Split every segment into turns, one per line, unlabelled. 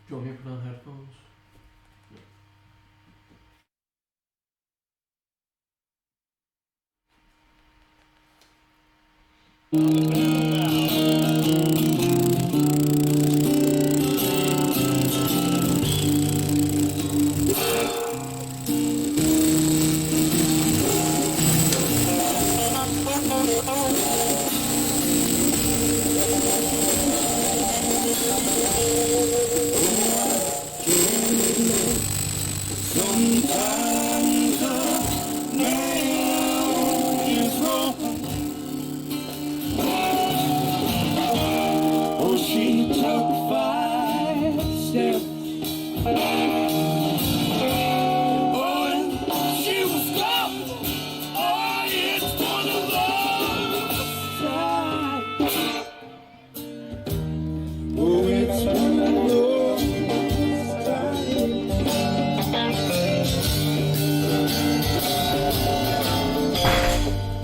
Do you want me to put on headphones?
Sometimes a man is wrong. Oh, she took 5 steps. Oh, and she was stopped. Oh, it's one of those times. Oh, it's one of those times.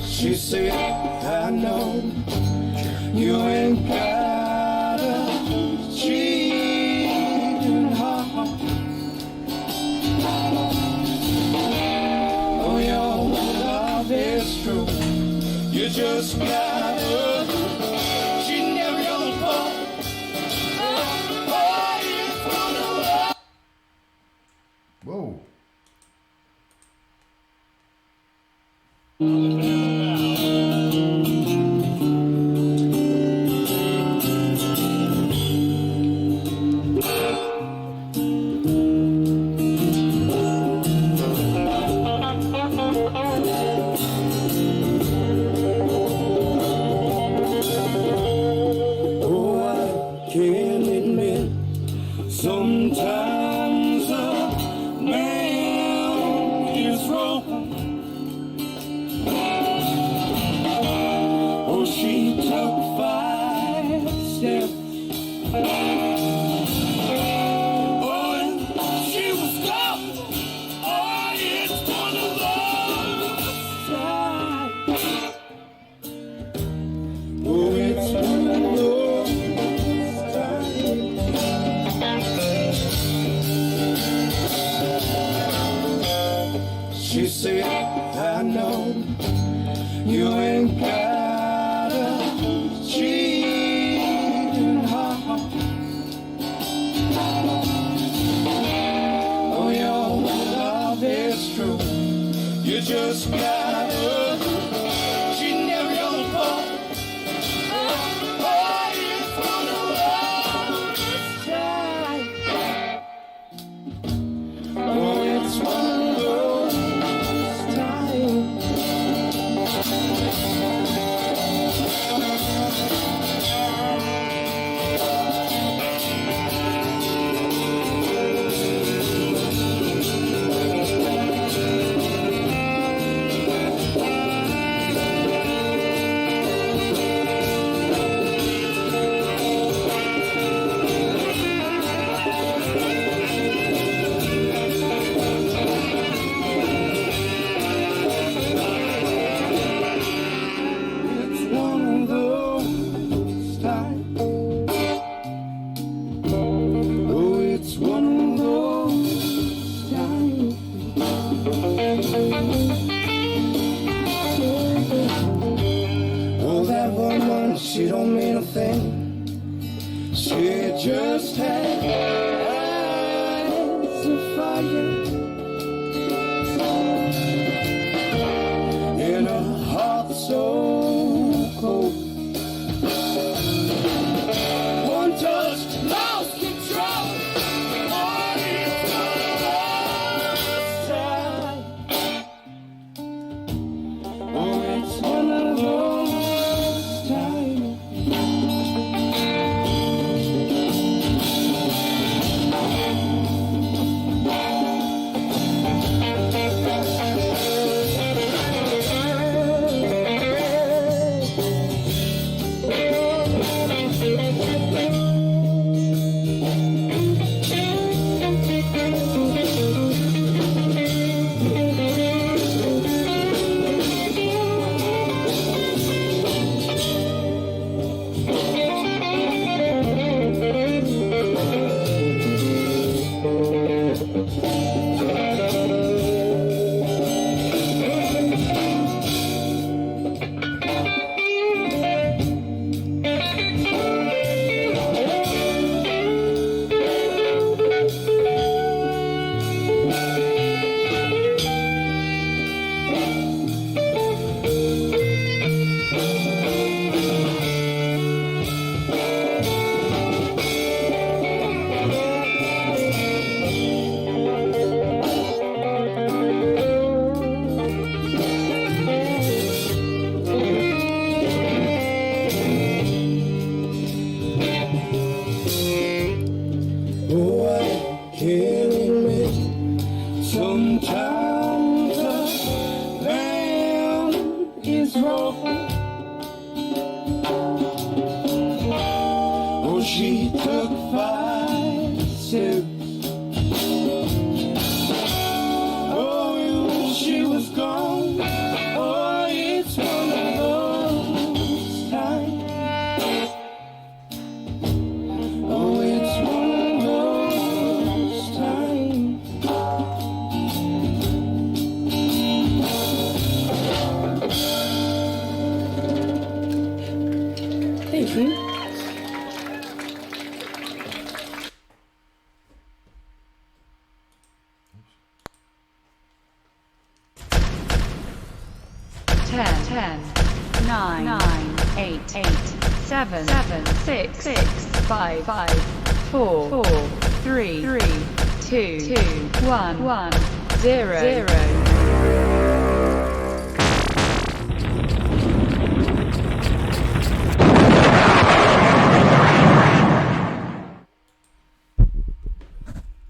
She said, I know you ain't got a cheating heart. Oh, your love is true. You just gotta. She never gonna fall. Oh, it's gonna love.
Whoa.
Oh, I can admit sometimes a man is wrong. Oh, she took 5 steps. Oh, and she was stopped. Oh, it's one of those times. Oh, it's one of those times. She said, I know you ain't got a cheating heart. Oh, your love is true. You just gotta. She never gonna fall. Oh, it's one of those times. Oh, it's one of those times. It's one of those times. Oh, it's one of those times. Oh, that woman, she don't mean a thing. She just had eyes of fire in a heart so cold. One touch, lost control. Oh, it's one of those times. Oh, it's one of those times. She took 5 sips. Oh, she was gone. Oh, it's one of those times. Oh, it's one of those times.
Thank you.
Ten, 9, 8, 7, 6, 5, 4, 3, 2, 1, 0.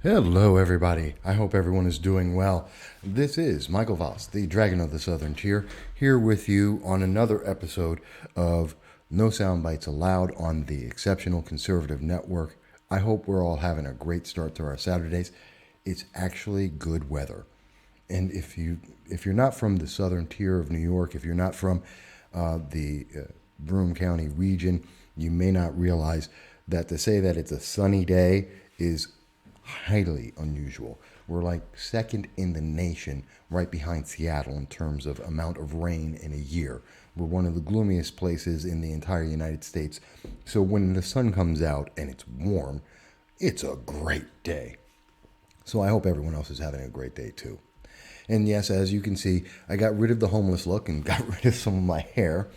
Hello, everybody. I hope everyone is doing well. This is Michael Voss, the Dragon of the Southern Tier, here with you on another episode of No Soundbites Allowed on the Exceptional Conservative Network. I hope we're all having a great start to our Saturdays. It's actually good weather. And if you're not from the Southern Tier of New York, if you're not from the Broome County region, you may not realize that to say that it's a sunny day is highly unusual. We're like second in the nation, right behind Seattle in terms of amount of rain in a year. We're one of the gloomiest places in the entire United States. So when the sun comes out and it's warm, it's a great day. So I hope everyone else is having a great day too. And yes, as you can see, I got rid of the homeless look and got rid of some of my hair.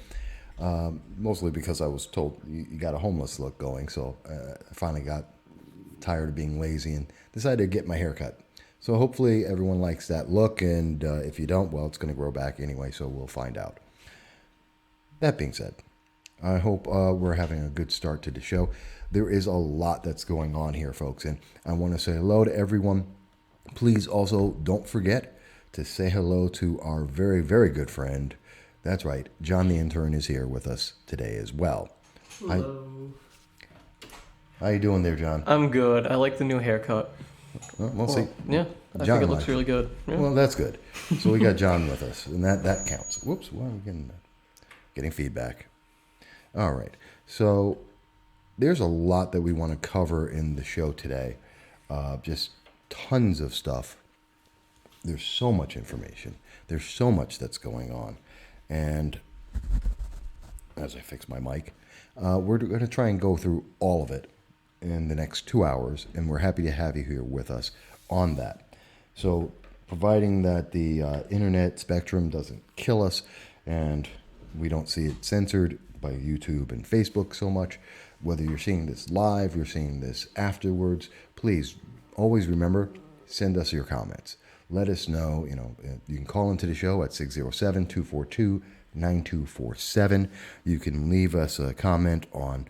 Mostly because I was told you got a homeless look going. So I finally got tired of being lazy and decided to get my hair cut. So hopefully everyone likes that look, and if you don't, well, it's going to grow back anyway, so we'll find out. That being said, I hope we're having a good start to the show. There is a lot that's going on here, folks, and I want to say hello to everyone. Please also don't forget to say hello to our very, very good friend. That's right, John the Intern is here with us today as well.
Hello.
How you doing there, John?
I'm good. I like the new haircut.
Well, we'll see.
Yeah, I
John
think it looks
likes
really good. Yeah.
Well, that's good. So we got John with us, and that counts. Whoops, why are we getting feedback? All right. So there's a lot that we want to cover in the show today. Just tons of stuff. There's so much information. There's so much that's going on. And as I fix my mic, we're going to try and go through all of it in the next 2 hours, and we're happy to have you here with us on that. So providing that the internet spectrum doesn't kill us and we don't see it censored by YouTube and Facebook so much, whether you're seeing this live, you're seeing this afterwards, please always remember, send us your comments. Let us know, you can call into the show at 607-242-9247. You can leave us a comment on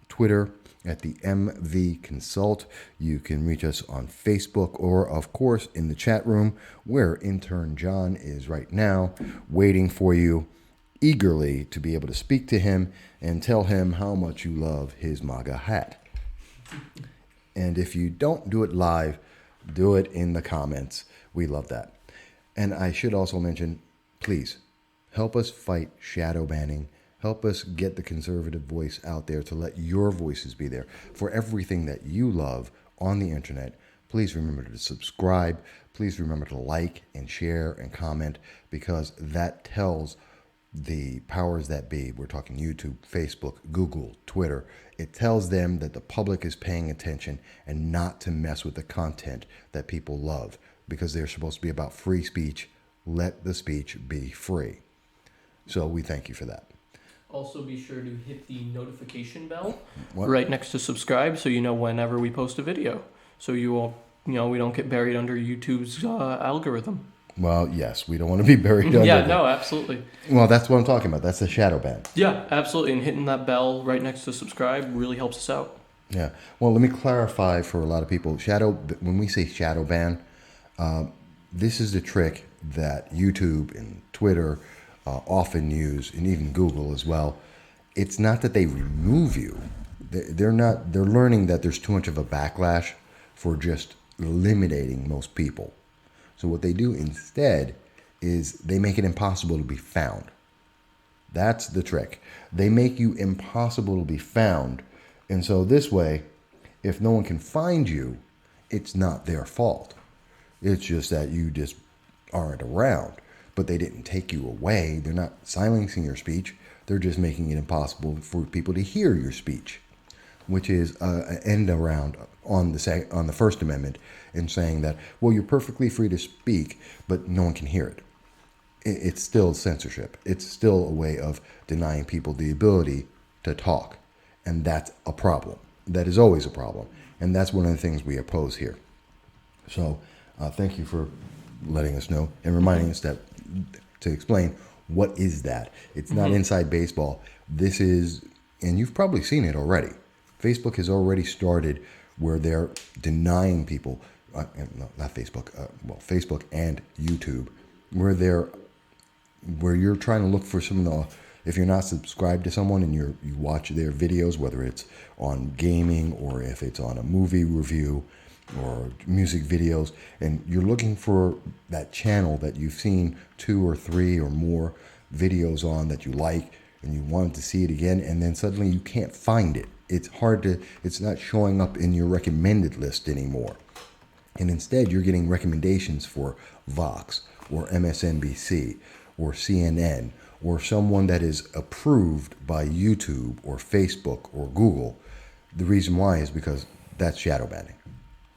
Twitter at the MV Consult. You can reach us on Facebook or, of course, in the chat room where Intern John is right now, waiting for you eagerly to be able to speak to him and tell him how much you love his MAGA hat. And if you don't do it live, do it in the comments. We love that. And I should also mention, please, help us fight shadow banning. Help us get the conservative voice out there to let your voices be there. For everything that you love on the internet, please remember to subscribe. Please remember to like and share and comment, because that tells the powers that be, we're talking YouTube, Facebook, Google, Twitter, it tells them that the public is paying attention and not to mess with the content that people love, because they're supposed to be about free speech. Let the speech be free. So we thank you for that.
Also, be sure to hit the notification bell
What?
right next to subscribe, so you know whenever we post a video. So you all, we don't get buried under YouTube's algorithm.
Well, yes, we don't want to be buried under
Yeah,
the-
no, absolutely.
Well, that's what I'm talking about. That's the shadow ban.
Yeah, absolutely. And hitting that bell right next to subscribe really helps us out.
Yeah. Well, let me clarify for a lot of people. When we say shadow ban, this is the trick that YouTube and Twitter often use, and even Google as well. It's not that they remove you. They're learning that there's too much of a backlash for just eliminating most people. So what they do instead is they make it impossible to be found. That's the trick. They make you impossible to be found. And so this way, if no one can find you, it's not their fault. It's just that you just aren't around. But they didn't take you away. They're not silencing your speech. They're just making it impossible for people to hear your speech, which is an end around on the First Amendment and saying that, well, you're perfectly free to speak, but no one can hear it. It's still censorship. It's still a way of denying people the ability to talk. And that's a problem. That is always a problem. And that's one of the things we oppose here. So thank you for letting us know and reminding us that to explain what is that. It's not inside baseball. This is, and you've probably seen it already. Facebook has already started where they're denying people, no, not Facebook, Facebook and YouTube, where you're trying to look for some of the, if you're not subscribed to someone and you watch their videos, whether it's on gaming or if it's on a movie review or music videos, and you're looking for that channel that you've seen 2 or 3 or more videos on that you like and you want to see it again, and then suddenly you can't find it. It's not showing up in your recommended list anymore. And instead you're getting recommendations for Vox or MSNBC or CNN or someone that is approved by YouTube or Facebook or Google. The reason why is because that's shadow banning.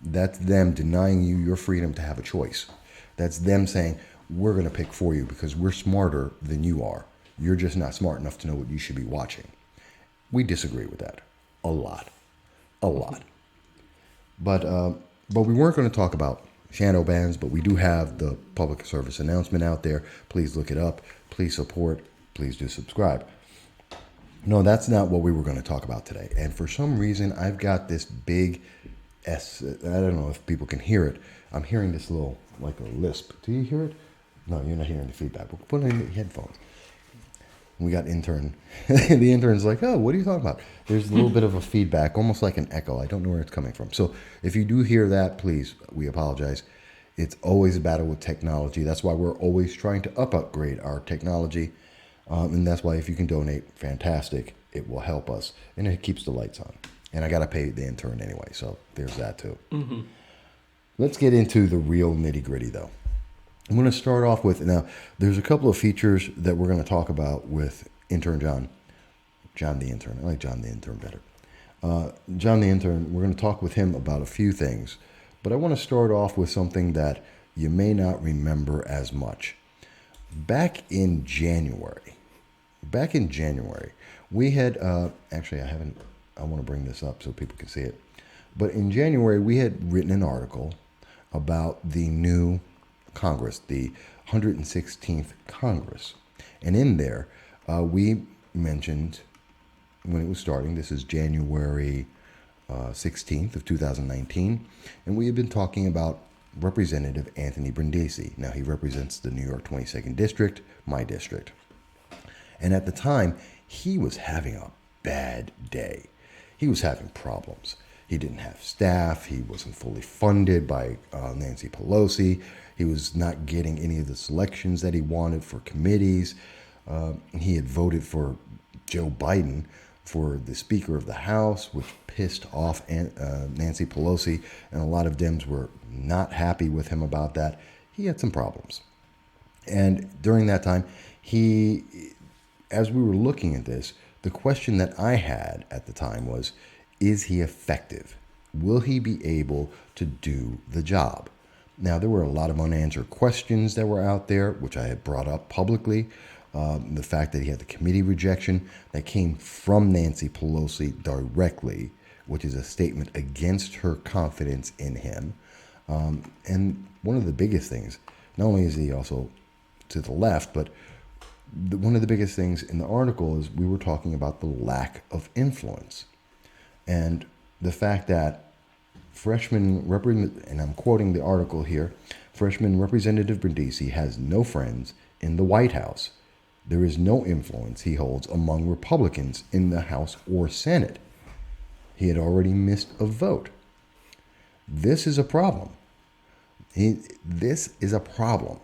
That's them denying you your freedom to have a choice. That's them saying, we're going to pick for you because we're smarter than you are. You're just not smart enough to know what you should be watching. We disagree with that a lot. But we weren't going to talk about shadow bans, but we do have the public service announcement out there. Please look it up. Please support. Please do subscribe. No, that's not what we were going to talk about today. And for some reason, I've got this big S. I don't know if people can hear it. I'm hearing this little, like a lisp. Do you hear it? No, you're not hearing the feedback. We'll put it in the headphones. We got Intern. The intern's like, oh, what are you talking about? There's a little bit of a feedback, almost like an echo. I don't know where it's coming from. So if you do hear that, please, we apologize. It's always a battle with technology. That's why we're always trying to upgrade our technology. And that's why if you can donate, fantastic. It will help us. And it keeps the lights on. And I got to pay the intern anyway. So there's that too. Mm-hmm. Let's get into the real nitty gritty though. I'm going to start off with, now, there's a couple of features that we're going to talk about with Intern John the Intern. I like John the Intern better. John the Intern, we're going to talk with him about a few things. But I want to start off with something that you may not remember as much. Back in January, we had, actually, I want to bring this up so people can see it. But in January, we had written an article about the new Congress, the 116th Congress. And in there, we mentioned when it was starting, this is January 16th of 2019, and we had been talking about Representative Anthony Brindisi. Now, he represents the New York 22nd District, my district. And at the time, he was having a bad day. He was having problems. He didn't have staff. He wasn't fully funded by Nancy Pelosi. He was not getting any of the selections that he wanted for committees. He had voted for Joe Biden for the Speaker of the House, which pissed off Nancy Pelosi, and a lot of Dems were not happy with him about that. He had some problems. And during that time, as we were looking at this, the question that I had at the time was, is he effective? Will he be able to do the job? Now, there were a lot of unanswered questions that were out there, which I had brought up publicly. The fact that he had the committee rejection that came from Nancy Pelosi directly, which is a statement against her confidence in him. And one of the biggest things, not only is he also to the left, but one of the biggest things in the article is we were talking about the lack of influence. And the fact that and I'm quoting the article here, freshman Representative Brindisi has no friends in the White House. There is no influence he holds among Republicans in the House or Senate. He had already missed a vote. This is a problem. This is a problem.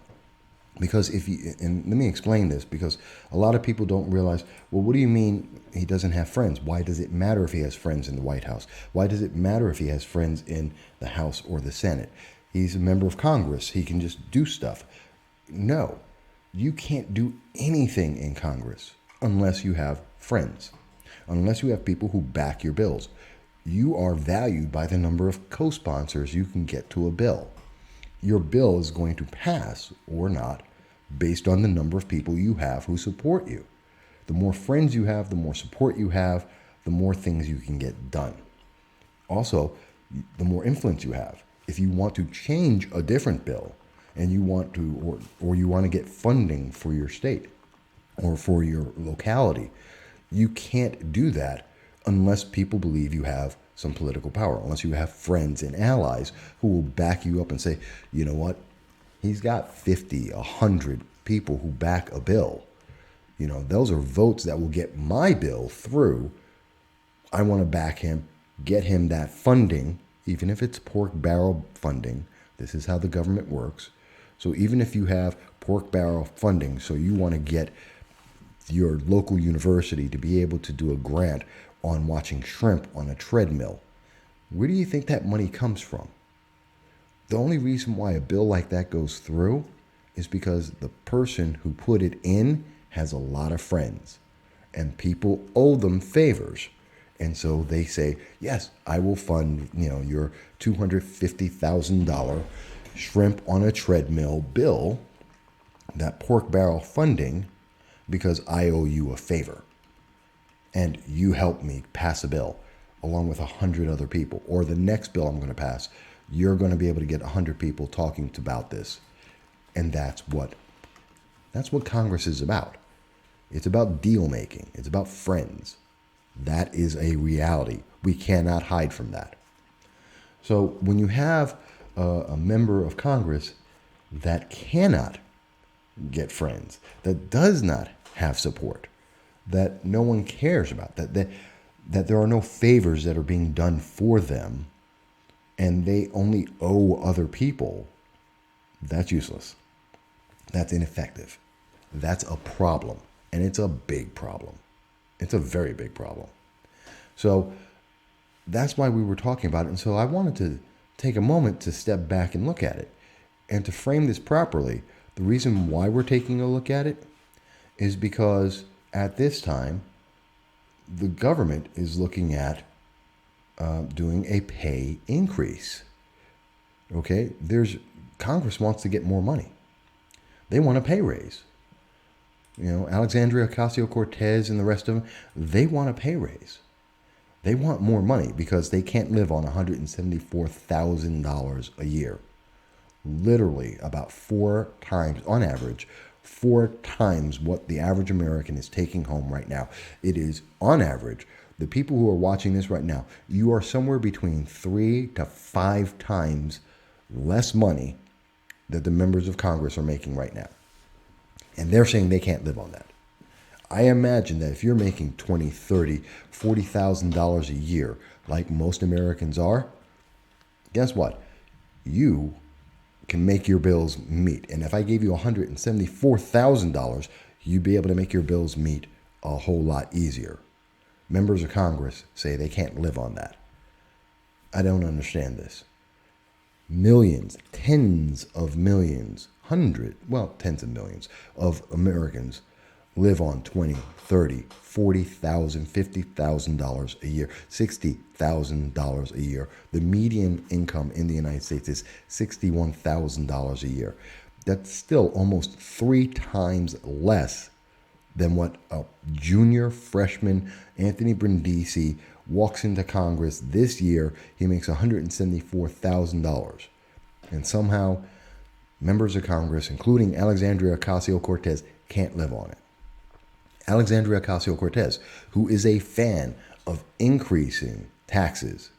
Because and let me explain this, because a lot of people don't realize, well, what do you mean he doesn't have friends? Why does it matter if he has friends in the White House? Why does it matter if he has friends in the House or the Senate? He's a member of Congress. He can just do stuff. No, you can't do anything in Congress unless you have friends, unless you have people who back your bills. You are valued by the number of co-sponsors you can get to a bill. Your bill is going to pass or not based on the number of people you have who support you. The more friends you have, the more support you have, the more things you can get done. Also, the more influence you have. If you want to change a different bill and you want to, or you want to get funding for your state or for your locality, you can't do that unless people believe you have some political power, unless you have friends and allies who will back you up and say, you know what, he's got 50, 100 people who back a bill. You know, those are votes that will get my bill through. I want to back him, get him that funding, even if it's pork barrel funding. This is how the government works. So even if you have pork barrel funding, so you want to get your local university to be able to do a grant on watching shrimp on a treadmill, where do you think that money comes from? The only reason why a bill like that goes through is because the person who put it in has a lot of friends and people owe them favors. And so they say, yes, I will fund, your $250,000 shrimp on a treadmill bill, that pork barrel funding, because I owe you a favor. And you help me pass a bill along with 100 other people. Or the next bill I'm going to pass, you're going to be able to get 100 people talking about this. And that's what Congress is about. It's about deal making. It's about friends. That is a reality. We cannot hide from that. So when you have a member of Congress that cannot get friends, that does not have support, that no one cares about, that there are no favors that are being done for them, and they only owe other people, that's useless. That's ineffective. That's a problem. And it's a big problem. It's a very big problem. So that's why we were talking about it. And so I wanted to take a moment to step back and look at it. And to frame this properly, the reason why we're taking a look at it is because at this time, the government is looking at doing a pay increase. Okay, Congress wants to get more money. They want a pay raise. Alexandria Ocasio-Cortez and the rest of them, they want a pay raise. They want more money because they can't live on $174,000 a year. Literally about 4 times, on average, 4 times what the average American is taking home right now. It is, on average, the people who are watching this right now, you are somewhere between 3 to 5 times less money that the members of Congress are making right now. And they're saying they can't live on that. I imagine that if you're making $20,000, $30,000, $40,000 a year, like most Americans are, guess what? You can make your bills meet. And if I gave you $174,000, you'd be able to make your bills meet a whole lot easier. Members of Congress say they can't live on that. I don't understand this. Millions, tens of millions, tens of millions of Americans live on $20,000, $30,000, $40,000, $50,000 a year, $60,000 a year. The median income in the United States is $61,000 a year. That's still almost 3 times less than what a junior freshman Anthony Brindisi walks into Congress this year. He makes $174,000. And somehow members of Congress, including Alexandria Ocasio-Cortez, can't live on it. Alexandria Ocasio-Cortez, who is a fan of increasing taxes,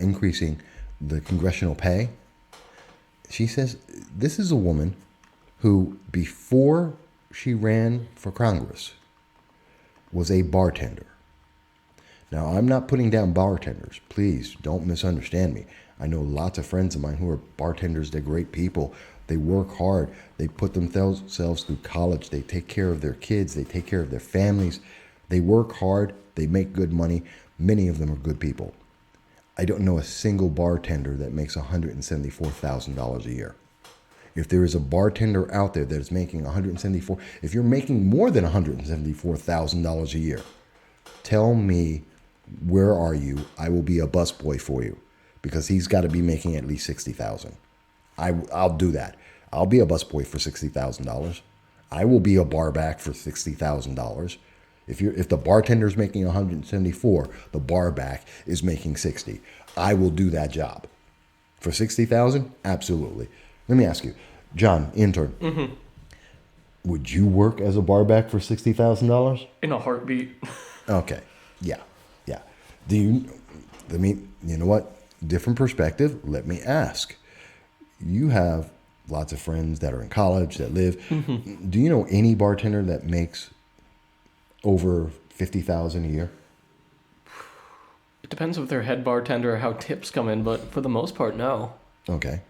increasing the congressional pay, she says this is a woman who, before she ran for Congress, was a bartender. Now, I'm not putting down bartenders. Please don't misunderstand me. I know lots of friends of mine who are bartenders. They're great people. They work hard. They put themselves through college. They take care of their kids. They take care of their families. They work hard. They make good money. Many of them are good people. I don't know a single bartender that makes $174,000 a year. If there is a bartender out there that is making if you're making more than $174,000 a year, tell me, where are you? I will be a busboy for you, because he's got to be making at least $60,000. I'll do that. I'll be a busboy for $60,000. I will be a barback for $60,000. If the bartender's making 174, the barback is making 60. I will do that job for 60,000. Absolutely. Let me ask you, John, intern.
Mm-hmm.
Would you work as a barback for $60,000?
In a heartbeat.
Okay. Yeah. You know what? Different perspective. Let me ask. You have lots of friends that are in college that live. Mm-hmm. Do you know any bartender that makes over $50,000 a year?
It depends if they're head bartender or how tips come in, but for the most part, no.
Okay.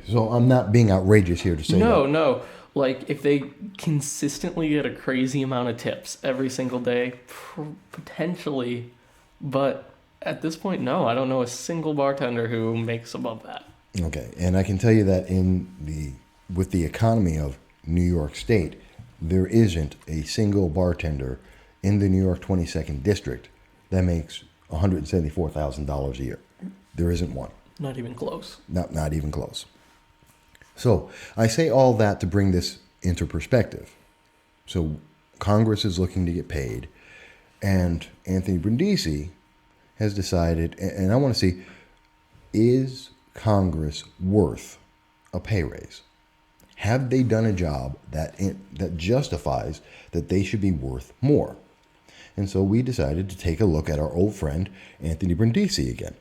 So I'm not being outrageous here to say that.
No. Like, if they consistently get a crazy amount of tips every single day, potentially. But at this point, no. I don't know a single bartender who makes above that.
Okay. And I can tell you that with the economy of New York State, there isn't a single bartender in the New York 22nd District that makes $174,000 a year. There isn't one.
Not even close.
Not even close. So I say all that to bring this into perspective. So Congress is looking to get paid, and Anthony Brindisi has decided, and I want to see, is Congress worth a pay raise? Have they done a job that justifies that they should be worth more? And so we decided to take a look at our old friend, Anthony Brindisi, again.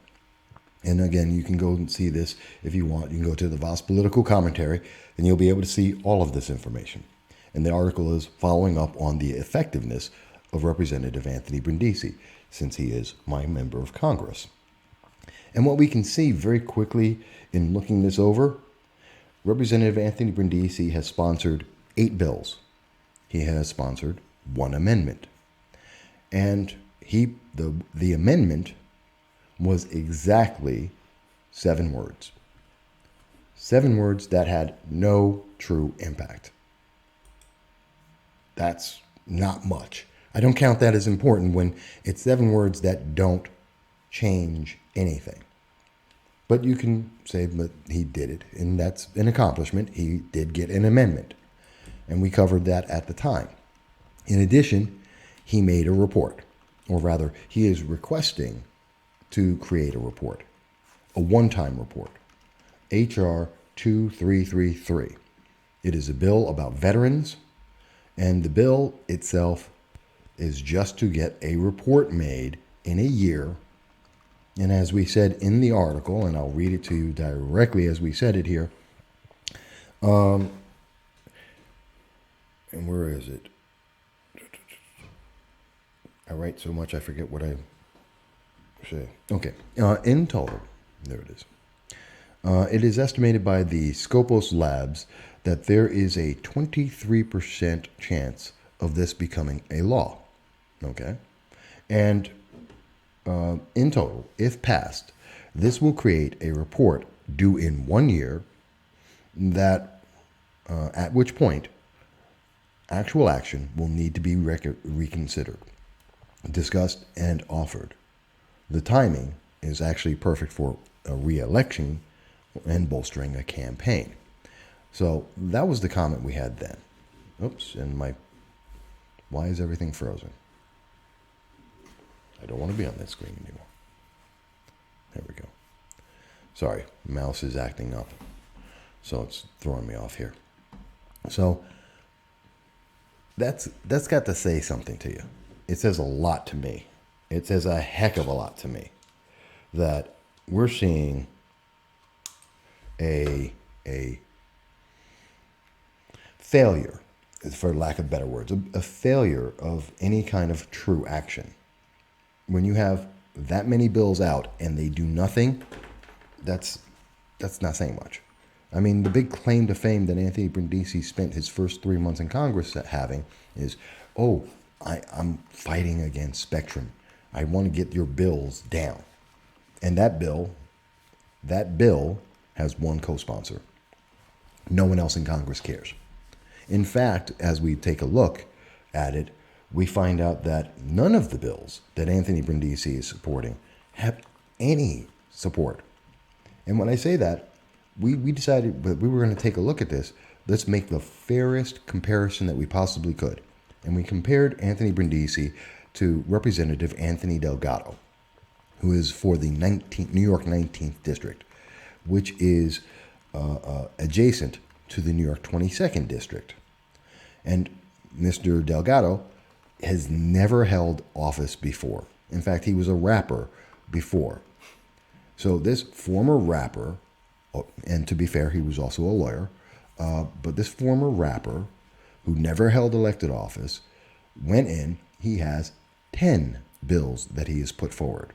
And again, you can go and see this if you want. You can go to the Voss Political Commentary, and you'll be able to see all of this information. And the article is following up on the effectiveness of Representative Anthony Brindisi, since he is my member of Congress. And what we can see very quickly in looking this over, Representative Anthony Brindisi has sponsored 8 bills. He has sponsored 1 amendment. And the amendment was exactly 7 words. 7 words that had no true impact. That's not much. I don't count that as important when it's 7 words that don't change anything. But you can say that he did it, and that's an accomplishment. He did get an amendment, and we covered that at the time. In addition, he made a report, or rather, he is requesting to create a report, a one-time report, H.R. 2333. It is a bill about veterans, and the bill itself is just to get a report made in a year. And as we said in the article, and I'll read it to you directly as we said it here, and where is it? I write so much I forget what I say. Okay, in total, there it is. It is estimated by the Scopus Labs that there is a 23% chance of this becoming a law. Okay, and in total, if passed, this will create a report due in 1 year that, at which point, actual action will need to be reconsidered, discussed, and offered. The timing is actually perfect for a re-election and bolstering a campaign. So that was the comment we had then. Oops, and why is everything frozen? I don't want to be on that screen anymore. There we go. Sorry, mouse is acting up. So it's throwing me off here. So that's got to say something to you. It says a lot to me. It says a heck of a lot to me that we're seeing a failure, for lack of better words, a failure of any kind of true action. when you have that many bills out and they do nothing, that's not saying much. I mean, the big claim to fame that Anthony Brindisi spent his first 3 months in Congress having is, I'm fighting against Spectrum. I want to get your bills down. And that bill has one co-sponsor. No one else in Congress cares. In fact, as we take a look at it, we find out that none of the bills that Anthony Brindisi is supporting have any support. And when I say that, we decided that we were going to take a look at this. Let's make the fairest comparison that we possibly could. And we compared Anthony Brindisi to Representative Anthony Delgado, who is for the New York 19th District, which is adjacent to the New York 22nd District. And Mr. Delgado has never held office before. In fact, he was a rapper before. So this former rapper, and to be fair, he was also a lawyer, but this former rapper who never held elected office went in. He has 10 bills that he has put forward,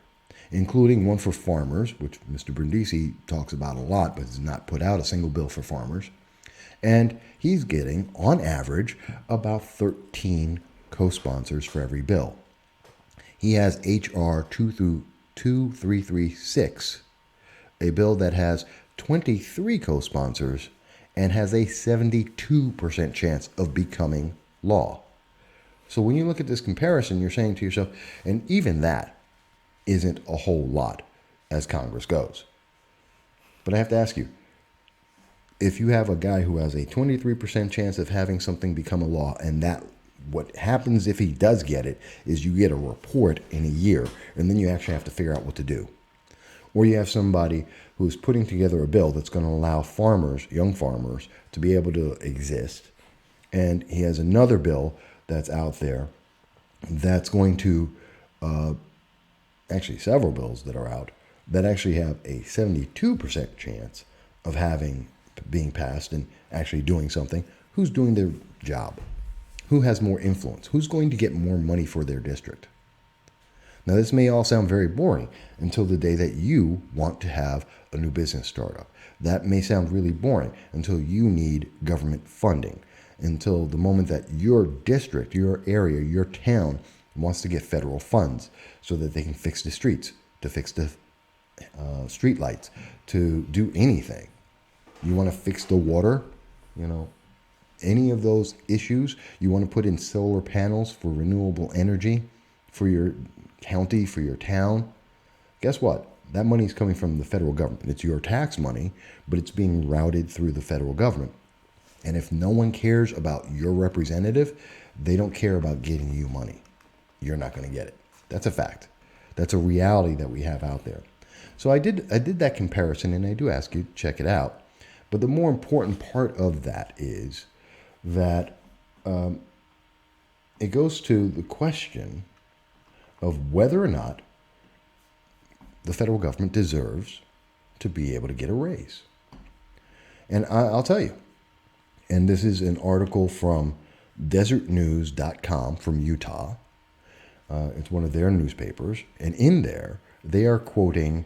including one for farmers, which Mr. Brindisi talks about a lot, but has not put out a single bill for farmers. And he's getting, on average, about 13 co-sponsors for every bill. He has H.R. 2336, a bill that has 23 co-sponsors and has a 72% chance of becoming law. So when you look at this comparison, you're saying to yourself, and even that isn't a whole lot as Congress goes. But I have to ask you, if you have a guy who has a 23% chance of having something become a law, and that what happens if he does get it is you get a report in a year, and then you actually have to figure out what to do. Or you have somebody who's putting together a bill that's going to allow farmers, young farmers, to be able to exist. And he has another bill that's out there that's going to, actually several bills that are out, that actually have a 72% chance of being passed and actually doing something. Who's doing their job? Who has more influence? Who's going to get more money for their district? Now, this may all sound very boring until the day that you want to have a new business startup. That may sound really boring until you need government funding, until the moment that your district, your area, your town wants to get federal funds so that they can fix the streets, to fix the street lights, to do anything. You want to fix the water, any of those issues. You want to put in solar panels for renewable energy for your county, for your town. Guess what? That money is coming from the federal government. It's your tax money, but it's being routed through the federal government. And if no one cares about your representative, they don't care about getting you money. You're not going to get it. That's a fact. That's a reality that we have out there. So I did that comparison, and I do ask you to check it out. But the more important part of that is that it goes to the question of whether or not the federal government deserves to be able to get a raise. And I'll tell you, and this is an article from desertnews.com from Utah. It's one of their newspapers. And in there, they are quoting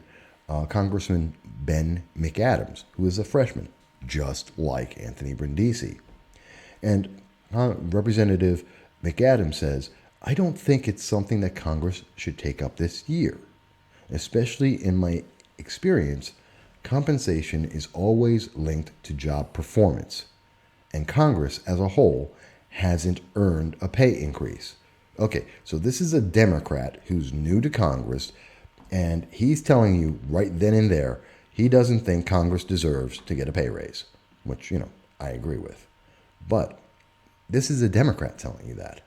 Congressman Ben McAdams, who is a freshman, just like Anthony Brindisi. And Representative McAdams says, "I don't think it's something that Congress should take up this year. Especially in my experience, compensation is always linked to job performance. And Congress as a whole hasn't earned a pay increase." Okay, so this is a Democrat who's new to Congress, and he's telling you right then and there, he doesn't think Congress deserves to get a pay raise, which, I agree with. But this is a Democrat telling you that.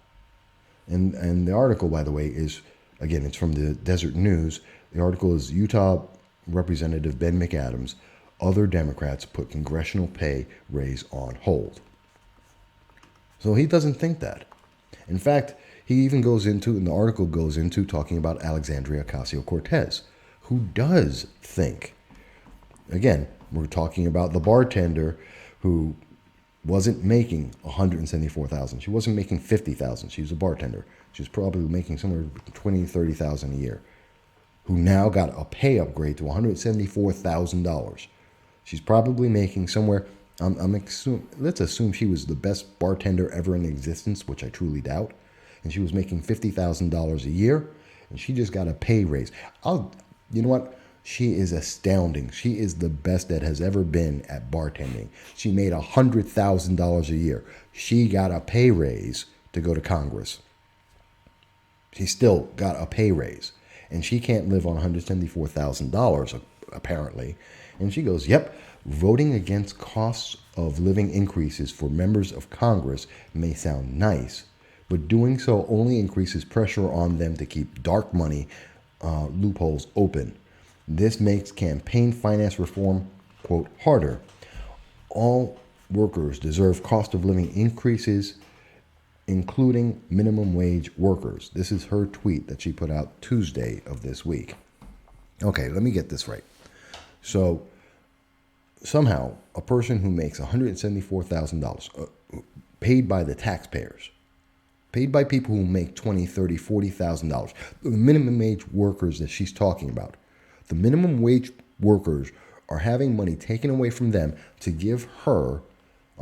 And the article, by the way, is, again, it's from the Desert News. The article is Utah Representative Ben McAdams, other Democrats put congressional pay raise on hold. So he doesn't think that. In fact, he even goes into, and the article goes into talking about Alexandria Ocasio-Cortez, who does think, again, we're talking about the bartender who wasn't making $174,000. She wasn't making $50,000. She was a bartender. She was probably making somewhere between $20,000-$30,000 a year. Who now got a pay upgrade to $174,000. She's probably making somewhere. Let's assume she was the best bartender ever in existence, which I truly doubt, and she was making $50,000 a year, and she just got a pay raise. You know what? She is astounding. She is the best that has ever been at bartending. She made $100,000 a year. She got a pay raise to go to Congress. She still got a pay raise. And she can't live on $174,000, apparently. And she goes, yep, voting against costs of living increases for members of Congress may sound nice, but doing so only increases pressure on them to keep dark money loopholes open. This makes campaign finance reform, quote, harder. All workers deserve cost of living increases, including minimum wage workers. This is her tweet that she put out Tuesday of this week. Okay, let me get this right. So somehow a person who makes $174,000 paid by the taxpayers, paid by people who make $20,000, $30,000, $40,000, the minimum wage workers that she's talking about, the minimum wage workers are having money taken away from them to give her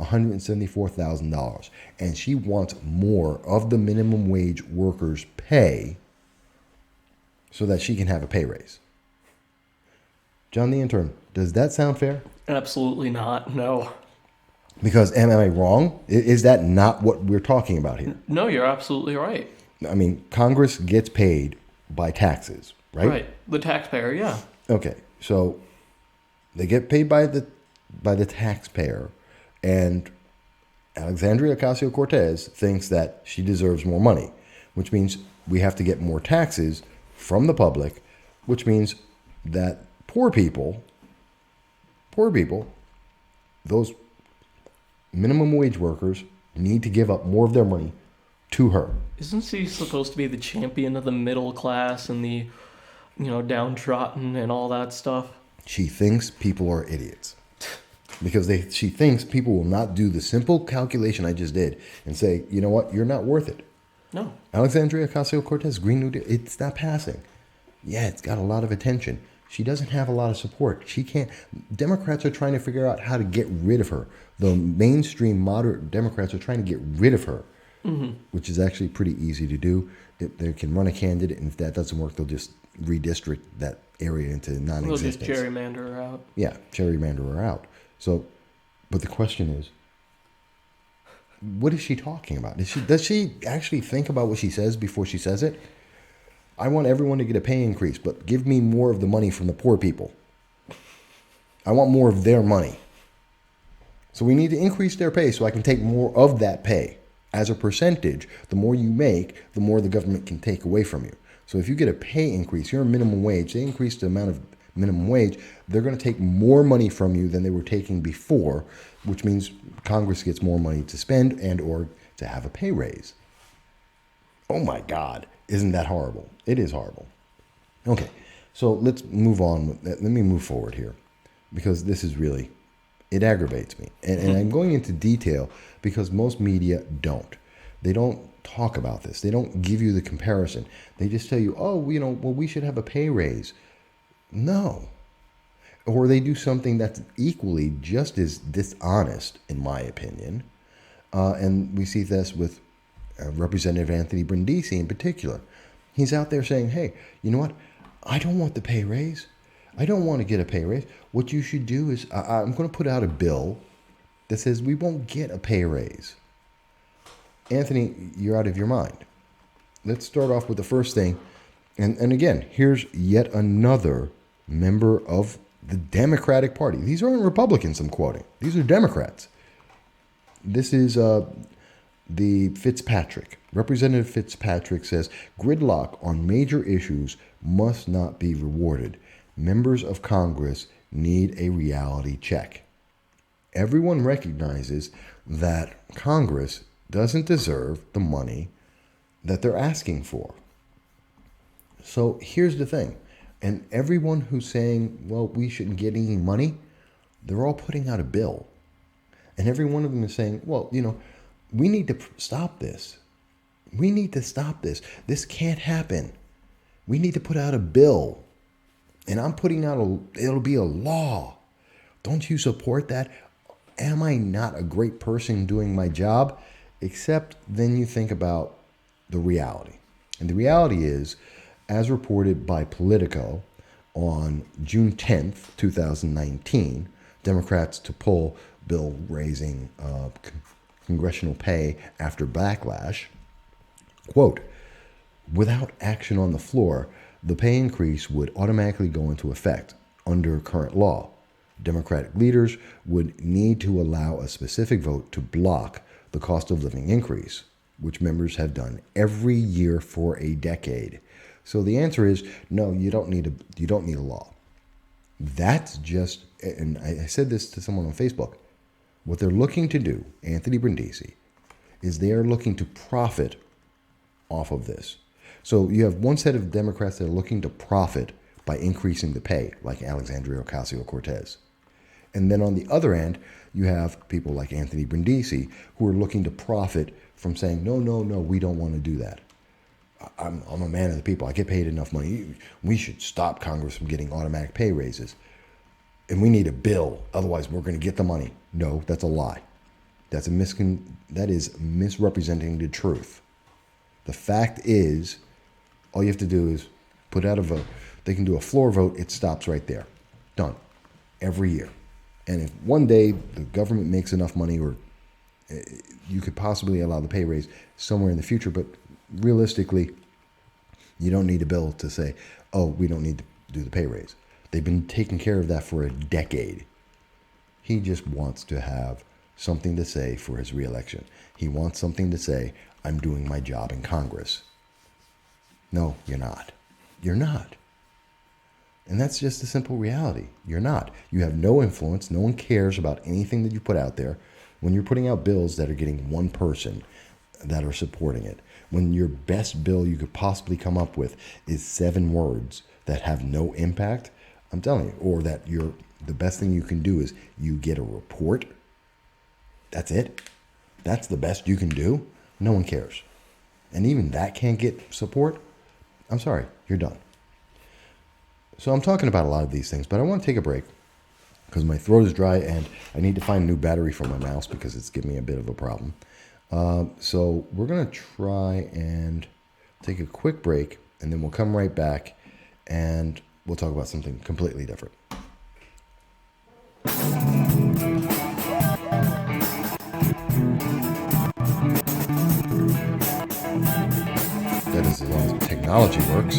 $174,000, and she wants more of the minimum wage workers' pay so that she can have a pay raise. John the Intern, does that sound fair?
Absolutely not. No.
Because am I wrong? Is that not what we're talking about here?
No, you're absolutely right.
I mean, Congress gets paid by taxes, right?
Right. The taxpayer, yeah.
Okay, so they get paid by the taxpayer, and Alexandria Ocasio-Cortez thinks that she deserves more money, which means we have to get more taxes from the public, which means that poor people, those minimum wage workers need to give up more of their money to her.
Isn't she supposed to be the champion of the middle class and the, downtrodden and all that stuff?
She thinks people are idiots. Because she thinks people will not do the simple calculation I just did and say, you know what, you're not worth it.
No.
Alexandria Ocasio-Cortez, Green New Deal, it's not passing. Yeah, it's got a lot of attention. She doesn't have a lot of support. She can't. Democrats are trying to figure out how to get rid of her. The mainstream moderate Democrats are trying to get rid of her, which is actually pretty easy to do. They can run a candidate, and if that doesn't work, they'll just redistrict that area into non-existence.
They'll just gerrymander her out.
Yeah, gerrymander her out. So, but the question is, what is she talking about? Does she actually think about what she says before she says it? I want everyone to get a pay increase, but give me more of the money from the poor people. I want more of their money. So we need to increase their pay so I can take more of that pay. As a percentage, the more you make, the more the government can take away from you. So if you get a pay increase, you're a minimum wage, they increase the amount of minimum wage, they're going to take more money from you than they were taking before, which means Congress gets more money to spend and or to have a pay raise. Oh my God, isn't that horrible? It is horrible. Okay, so let's move on. Let me move forward here because this is really, it aggravates me. And I'm going into detail because most media don't. They don't talk about this. They don't give you the comparison. They just tell you, oh, we should have a pay raise. No. Or they do something that's equally just as dishonest, in my opinion. And we see this with Representative Anthony Brindisi in particular. He's out there saying, hey, you know what? I don't want the pay raise. I don't want to get a pay raise. What you should do is I'm going to put out a bill that says we won't get a pay raise. Anthony, you're out of your mind. Let's start off with the first thing. And again, here's yet another member of the Democratic Party. These aren't Republicans I'm quoting. These are Democrats. This is the Fitzpatrick. Representative Fitzpatrick says, gridlock on major issues must not be rewarded. Members of Congress need a reality check. Everyone recognizes that Congress doesn't deserve the money that they're asking for. So here's the thing. And everyone who's saying, well, we shouldn't get any money, they're all putting out a bill. And every one of them is saying, well, we need to stop this. We need to stop this. This can't happen. We need to put out a bill. And I'm putting out it'll be a law. Don't you support that? Am I not a great person doing my job? Except then you think about the reality. And the reality is, as reported by Politico on June 10th, 2019, Democrats to pull bill raising congressional pay after backlash, quote, without action on the floor, the pay increase would automatically go into effect under current law. Democratic leaders would need to allow a specific vote to block the cost of living increase, which members have done every year for a decade. So the answer is no, you don't need a law. That's just, and I said this to someone on Facebook, what they're looking to do, Anthony Brindisi, is they are looking to profit off of this. So you have one set of Democrats that are looking to profit by increasing the pay, like Alexandria Ocasio-Cortez. And then on the other end, you have people like Anthony Brindisi who are looking to profit from saying, no, we don't want to do that. I'm a man of the people. I get paid enough money. We should stop Congress from getting automatic pay raises. And we need a bill. Otherwise, we're going to get the money. No, that's a lie. That is misrepresenting the truth. The fact is, all you have to do is put out a vote. They can do a floor vote. It stops right there. Done. Every year. And if one day the government makes enough money, or you could possibly allow the pay raise somewhere in the future, but realistically, you don't need a bill to say, oh, we don't need to do the pay raise. They've been taking care of that for a decade. He just wants to have something to say for his reelection. He wants something to say, I'm doing my job in Congress. No, you're not. You're not. And that's just a simple reality. You're not. You have no influence. No one cares about anything that you put out there. When you're putting out bills that are getting one person that are supporting it, when your best bill you could possibly come up with is 7 words that have no impact, I'm telling you, or that the best thing you can do is you get a report. That's it. That's the best you can do. No one cares. And even that can't get support. I'm sorry, you're done. So I'm talking about a lot of these things, but I want to take a break because my throat is dry and I need to find a new battery for my mouse because it's giving me a bit of a problem. So we're going to try and take a quick break, and then we'll come right back and we'll talk about something completely different. That is as long as the technology works.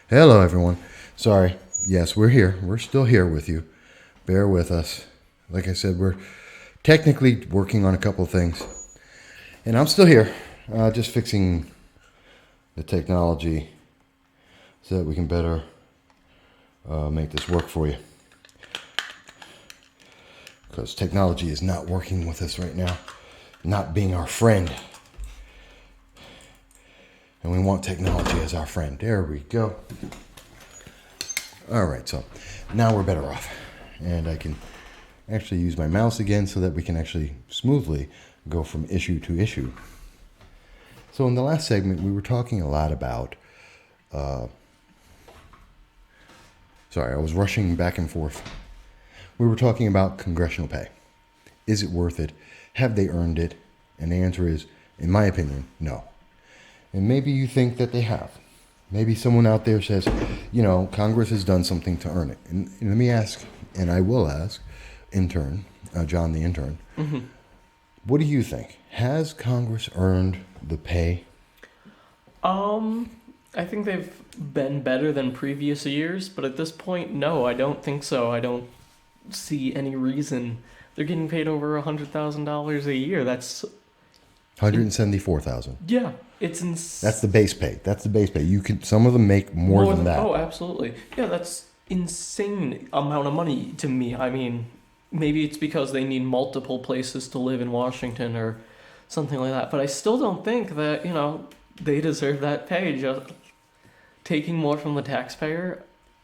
Hello, everyone. Sorry. Yes, we're here. We're still here with you. Bear with us. Like I said, we're technically working on a couple of things. And I'm still here, just fixing the technology so that we can better make this work for you. Because technology is not working with us right now, not being our friend. And we want technology as our friend. There we go. All right, so now we're better off. And I can actually use my mouse again so that we can actually smoothly go from issue to issue. So in the last segment, we were talking a lot about... sorry, I was rushing back and forth. We were talking about congressional pay. Is it worth it? Have they earned it? And the answer is, in my opinion, no. And maybe you think that they have. Maybe someone out there says, you know, Congress has done something to earn it. And let me ask, and I will ask, Intern, John the Intern, what do you think? Has Congress earned the pay?
I think they've been better than previous years, but at this point, no, I don't think so. I don't see any reason. They're getting paid over $100,000 a year. That's
$174,000.
Yeah, it's insane.
That's the base pay. That's the base pay. You could, some of them make more than that.
Oh, absolutely. Yeah, that's insane amount of money to me. I mean, maybe it's because they need multiple places to live in Washington or something like that. But I still don't think that, you know, they deserve that pay. Just taking more from the taxpayer,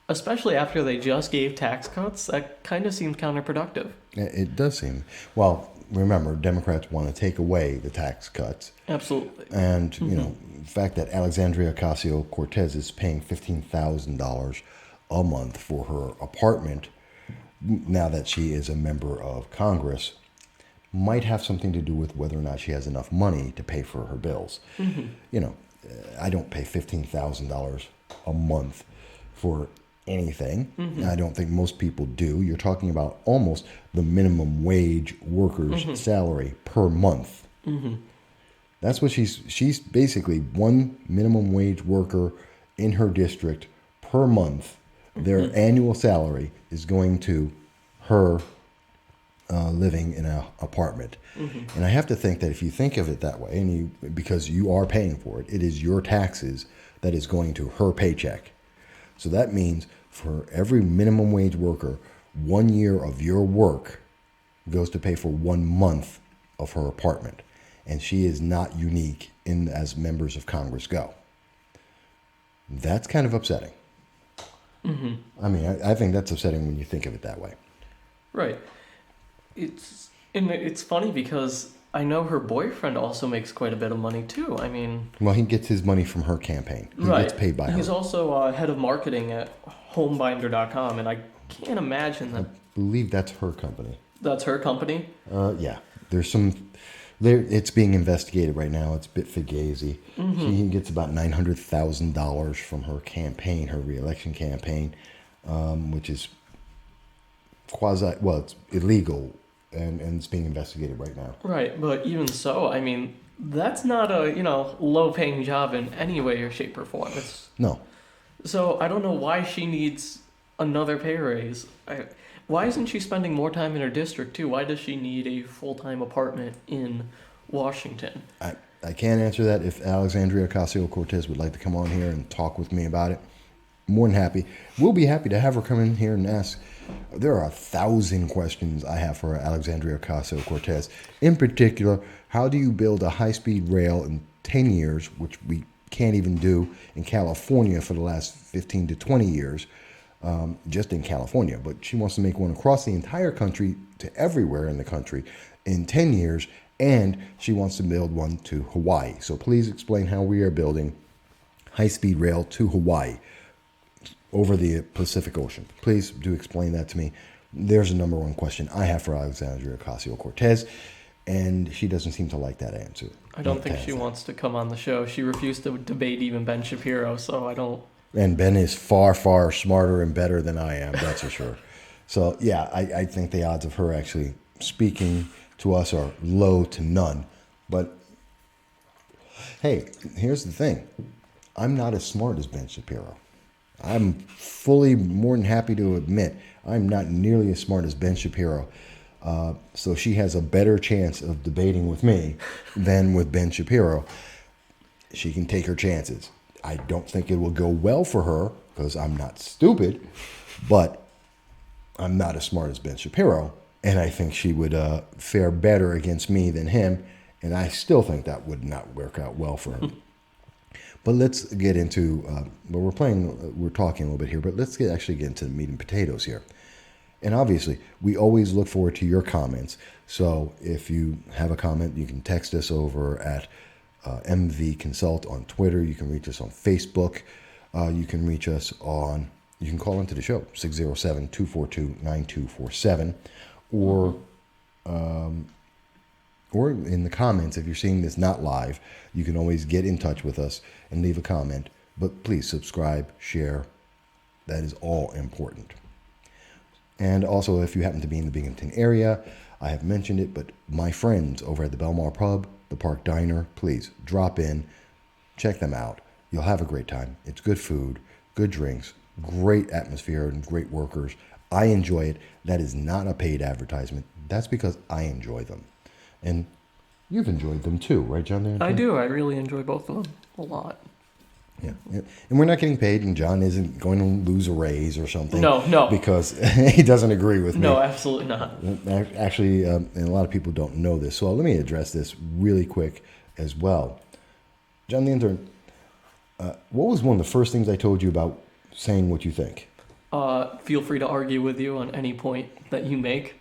especially after they just gave tax cuts, that kind of seems counterproductive.
It does seem. Well, remember, Democrats want to take away the tax cuts.
Absolutely.
And, you know, the fact that Alexandria Ocasio-Cortez is paying $15,000 a month for her apartment now that she is a member of Congress might have something to do with whether or not she has enough money to pay for her bills. You know, I don't pay $15,000 a month for anything. I don't think most people do. You're talking about almost the minimum wage worker's salary per month. That's what she's basically one minimum wage worker in her district per month. Their annual salary is going to her living in an apartment. And I have to think that if you think of it that way, and because you are paying for it, it is your taxes that is going to her paycheck. So that means for every minimum wage worker, 1 year of your work goes to pay for 1 month of her apartment. And she is not unique in as members of Congress go. That's kind of upsetting. I mean, I think that's upsetting when you think of it that way.
Right. It's funny because I know her boyfriend also makes quite a bit of money too. I mean,
well, he gets his money from her campaign. He gets paid by her.
He's also head of marketing at homebinder.com, and I can't imagine that.
I believe that's her company.
That's her company?
Yeah. There's some... It's being investigated right now. It's a bit fugazi. She gets about $900,000 from her campaign, her re-election campaign, which is it's illegal, and it's being investigated right now.
Right, but even so, I mean, that's not a, low-paying job in any way or shape or form.
No.
So I don't know why she needs another pay raise. Why isn't she spending more time in her district, too? Why does she need a full-time apartment in Washington?
I can't answer that. If Alexandria Ocasio-Cortez would like to come on here and talk with me about it, more than happy. We'll be happy to have her come in here and ask. There are 1,000 questions I have for Alexandria Ocasio-Cortez. In particular, how do you build a high-speed rail in 10 years, which we can't even do in California for the last 15 to 20 years, just in California. But she wants to make one across the entire country to everywhere in the country in 10 years, and she wants to build one to Hawaii. So please explain how we are building high-speed rail to Hawaii over the Pacific Ocean. Please do explain that to me. There's a number one question I have for Alexandria Ocasio-Cortez, and she doesn't seem to like that answer.
I don't think she wants to come on the show. She refused to debate even Ben Shapiro, so I don't...
And Ben is far, far smarter and better than I am, that's for sure. So, yeah, I think the odds of her actually speaking to us are low to none. But, hey, here's the thing. I'm not as smart as Ben Shapiro. I'm fully more than happy to admit I'm not nearly as smart as Ben Shapiro. So she has a better chance of debating with me than with Ben Shapiro. She can take her chances. I don't think it will go well for her because I'm not stupid, but I'm not as smart as Ben Shapiro. And I think she would fare better against me than him. And I still think that would not work out well for her. But let's get into, we're talking a little bit here, but let's actually get into the meat and potatoes here. And obviously, we always look forward to your comments. So if you have a comment, you can text us over at MV Consult on Twitter. You can reach us on Facebook. You can reach us on, you can call into the show, 607-242-9247. Or in the comments, if you're seeing this not live, you can always get in touch with us and leave a comment. But please subscribe, share. That is all important. And also, if you happen to be in the Binghamton area, I have mentioned it, but my friends over at the Belmar Pub, the Park Diner, please drop in, check them out. You'll have a great time. It's good food, good drinks, great atmosphere, and great workers. I enjoy it. That is not a paid advertisement. That's because I enjoy them. And you've enjoyed them too, right, John?
I do. I really enjoy both of them a lot.
Yeah. And we're not getting paid, and John isn't going to lose a raise or something.
No.
Because he doesn't agree with me.
No, absolutely not.
Actually, and a lot of people don't know this, so let me address this really quick as well. John the Intern, what was one of the first things I told you about saying what you think?
Feel free to argue with you on any point that you make.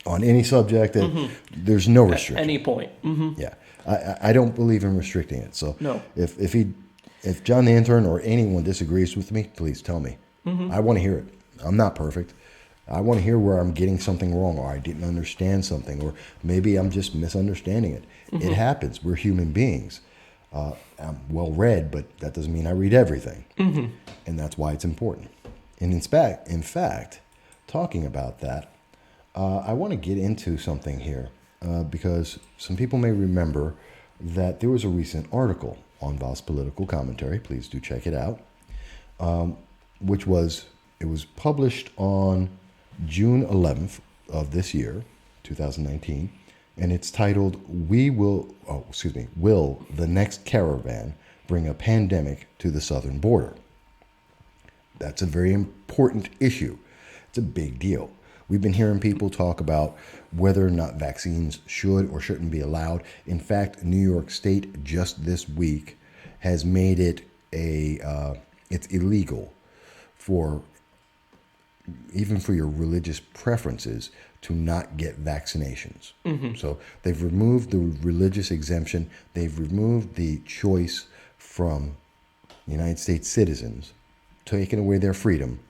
On any subject, there's no restriction.
At any point. Mm-hmm.
Yeah. I don't believe in restricting it. So
no.
If John the Intern or anyone disagrees with me, please tell me. Mm-hmm. I want to hear it. I'm not perfect. I want to hear where I'm getting something wrong, or I didn't understand something, or maybe I'm just misunderstanding it. Mm-hmm. It happens. We're human beings. I'm well read, but that doesn't mean I read everything. Mm-hmm. And that's why it's important. And in fact, talking about that, I want to get into something here because some people may remember that there was a recent article on Voss Political Commentary. Please do check it out. It was published on June 11th of this year, 2019, and it's titled, Will the Next Caravan Bring a Pandemic to the Southern Border? That's a very important issue. It's a big deal. We've been hearing people talk about whether or not vaccines should or shouldn't be allowed. In fact, New York State just this week has made it it's illegal even for your religious preferences to not get vaccinations. Mm-hmm. So they've removed the religious exemption. They've removed the choice from United States citizens, taking away their freedom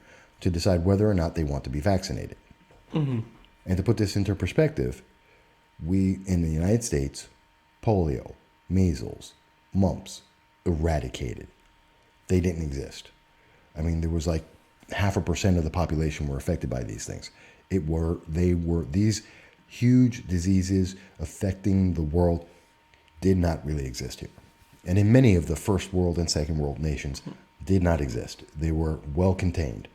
to decide whether or not they want to be vaccinated. Mm-hmm. And to put this into perspective, we in the United States, polio, measles, mumps, eradicated. They didn't exist. I mean, there was like 0.5% of the population were affected by these things. They were these huge diseases affecting the world did not really exist here. And in many of the first world and second world nations did not exist. They were well contained.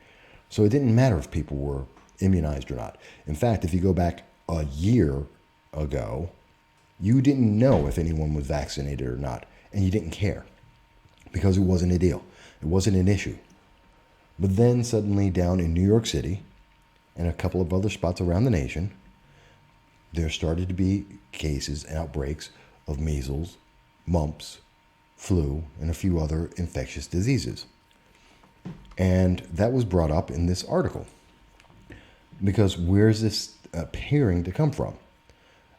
So it didn't matter if people were immunized or not. In fact, if you go back a year ago, you didn't know if anyone was vaccinated or not, and you didn't care because it wasn't a deal. It wasn't an issue. But then suddenly down in New York City and a couple of other spots around the nation, there started to be cases, outbreaks of measles, mumps, flu, and a few other infectious diseases. And that was brought up in this article. Because where's this appearing to come from?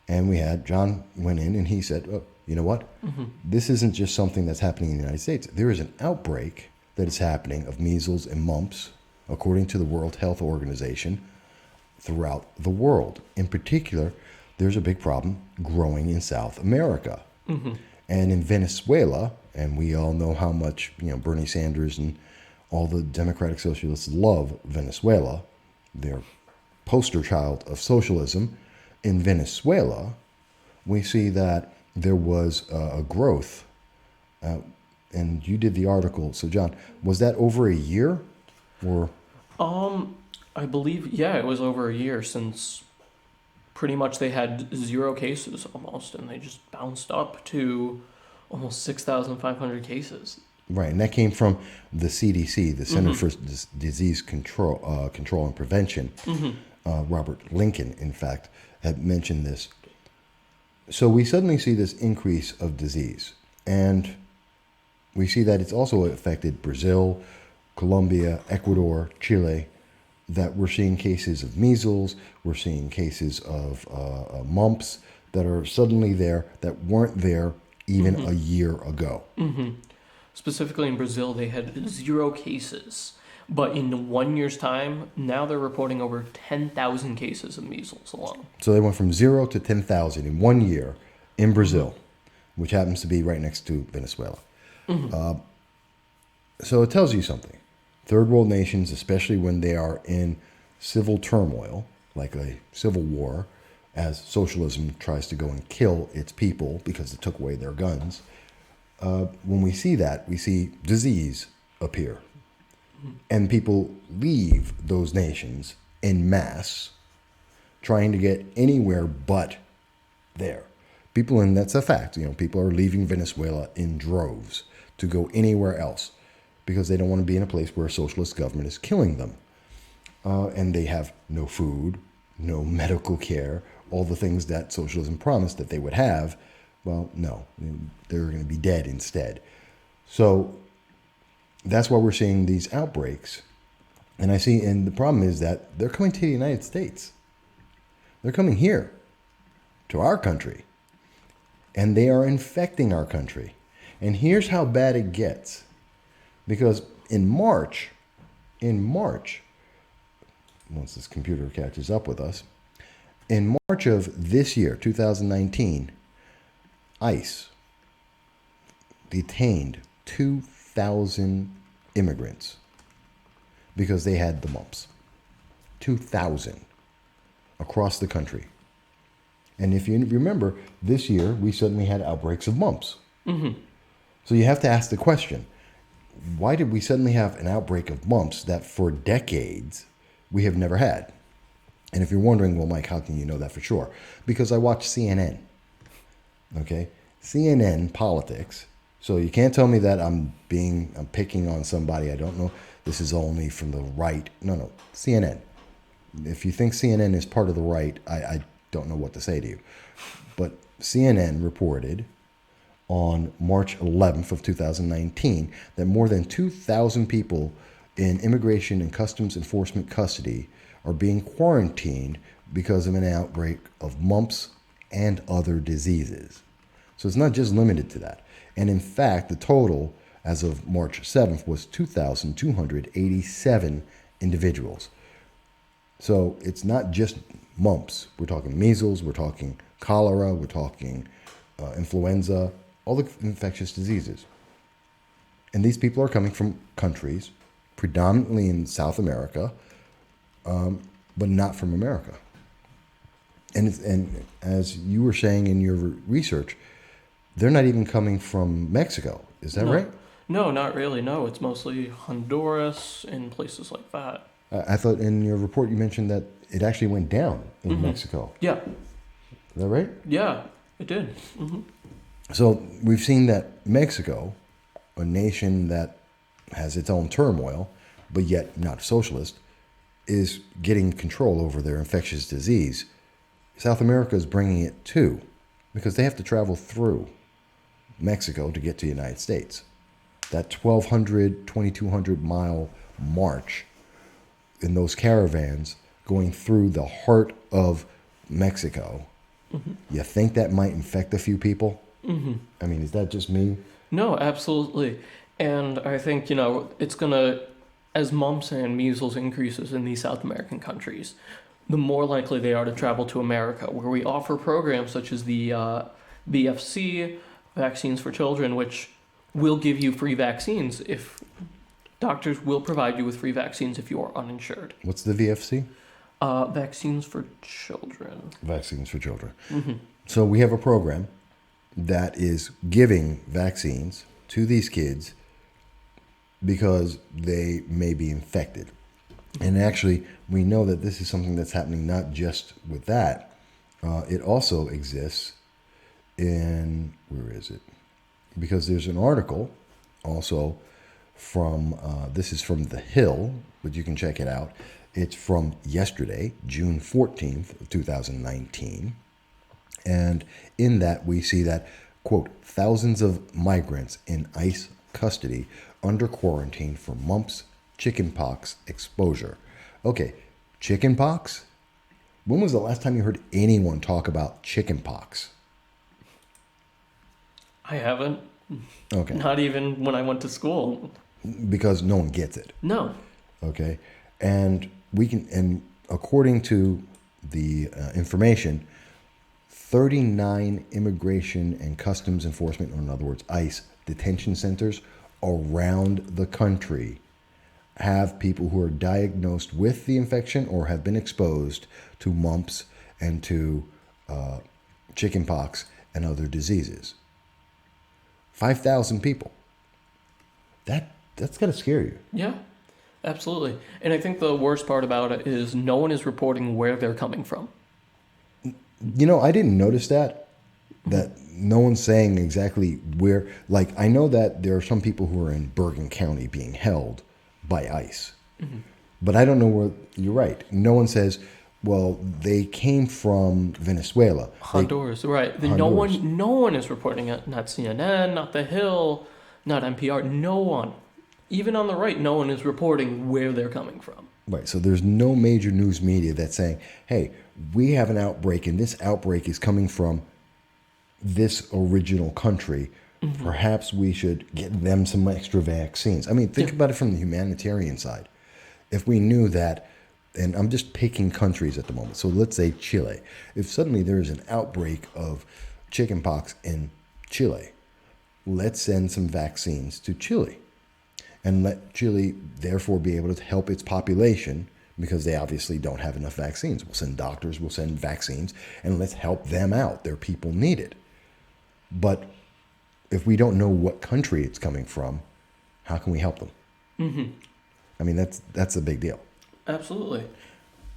And we had, John went in and he said, oh, you know what? Mm-hmm. This isn't just something that's happening in the United States. There is an outbreak that is happening of measles and mumps, according to the World Health Organization, throughout the world. In particular, there's a big problem growing in South America. Mm-hmm. And in Venezuela, and we all know how much Bernie Sanders and all the Democratic Socialists love Venezuela, their poster child of socialism. In Venezuela, we see that there was a growth and you did the article. So, John, was that over a year, or?
I believe, yeah, it was over a year since pretty much they had 0 cases almost, and they just bounced up to almost 6,500 cases.
Right, and that came from the CDC, the Center for Disease Control and Prevention. Robert Lincoln, in fact, had mentioned this. So we suddenly see this increase of disease, and we see that it's also affected Brazil, Colombia, Ecuador, Chile, that we're seeing cases of measles, we're seeing cases of mumps that are suddenly there that weren't there even a year ago.
Specifically in Brazil, they had 0 cases. But in 1 year's time, now they're reporting over 10,000 cases of measles alone.
So they went from 0 to 10,000 in 1 year in Brazil, which happens to be right next to Venezuela. So it tells you something. Third world nations, especially when they are in civil turmoil, like a civil war, as socialism tries to go and kill its people because it took away their guns, when we see that, we see disease appear. And people leave those nations en masse, trying to get anywhere but there. People, and that's a fact, people are leaving Venezuela in droves to go anywhere else because they don't want to be in a place where a socialist government is killing them. And they have no food, no medical care, all the things that socialism promised that they would have. Well, no, they're going to be dead instead. So that's why we're seeing these outbreaks. And the problem is that they're coming to the United States. They're coming here, to our country. And they are infecting our country. And here's how bad it gets. Because in March, once this computer catches up with us, in March of this year, 2019, ICE detained 2,000 immigrants because they had the mumps. 2,000 across the country. And if you remember, this year we suddenly had outbreaks of mumps. So you have to ask the question, why did we suddenly have an outbreak of mumps that for decades we have never had? And if you're wondering, well, Mike, how can you know that for sure? Because I watch CNN. Okay? CNN politics. So you can't tell me that I'm picking on somebody. I don't know. This is only from the right. No. CNN. If you think CNN is part of the right, I don't know what to say to you. But CNN reported on March 11th of 2019 that more than 2,000 people in immigration and customs enforcement custody are being quarantined because of an outbreak of mumps and other diseases. So it's not just limited to that. And in fact, the total as of March 7th was 2,287 individuals. So it's not just mumps. We're talking measles, we're talking cholera, we're talking influenza, all the infectious diseases. And these people are coming from countries, predominantly in South America, but not from America. And as you were saying in your research, they're not even coming from Mexico. Is that right?
No, not really. No, it's mostly Honduras and places like that.
I thought in your report you mentioned that it actually went down in Mexico.
Yeah.
Is that right?
Yeah, it did.
So we've seen that Mexico, a nation that has its own turmoil, but yet not socialist, is getting control over their infectious disease. South America is bringing it too, because they have to travel through Mexico to get to the United States. That 1,200, 2,200 mile march in those caravans going through the heart of Mexico, you think that might infect a few people? I mean, is that just me?
No, absolutely. And I think, it's going to, as mumps and measles increases in these South American countries, the more likely they are to travel to America, where we offer programs such as the VFC, Vaccines for Children, which will give you free vaccines if doctors will provide you with free vaccines if you are uninsured.
What's the VFC?
Vaccines for Children.
Vaccines for Children. So we have a program that is giving vaccines to these kids because they may be infected. And actually, we know that this is something that's happening not just with that. It also exists in, where is it? Because there's an article also from, this is from The Hill, but you can check it out. It's from yesterday, June 14th of 2019. And in that, we see that, quote, thousands of migrants in ICE custody under quarantine for mumps, chickenpox exposure. Okay, chickenpox? When was the last time you heard anyone talk about chickenpox?
I haven't.
Okay.
Not even when I went to school.
Because no one gets it.
No.
Okay. And according to the information, 39 immigration and customs enforcement, or in other words, ICE detention centers around the country have people who are diagnosed with the infection or have been exposed to mumps and to chickenpox and other diseases. 5,000 people. That's got to scare you.
Yeah, absolutely. And I think the worst part about it is no one is reporting where they're coming from.
You know, I didn't notice that no one's saying exactly where. Like, I know that there are some people who are in Bergen County being held by ICE. Mm-hmm. But I don't know where, you're right. No one says, well, they came from Venezuela.
Honduras, right.
Honduras.
No one is reporting it. Not CNN, not The Hill, not NPR. No one. Even on the right, no one is reporting where they're coming from.
Right. So there's no major news media that's saying, hey, we have an outbreak and this outbreak is coming from this original country. Mm-hmm. Perhaps we should get them some extra vaccines. I mean, think about it from the humanitarian side. If we knew that, and I'm just picking countries at the moment. So let's say Chile. If suddenly there is an outbreak of chickenpox in Chile, let's send some vaccines to Chile and let Chile therefore be able to help its population because they obviously don't have enough vaccines. We'll send doctors, we'll send vaccines, and let's help them out. Their people need it. But if we don't know what country it's coming from, how can we help them? Mm-hmm. I mean, that's a big deal.
Absolutely.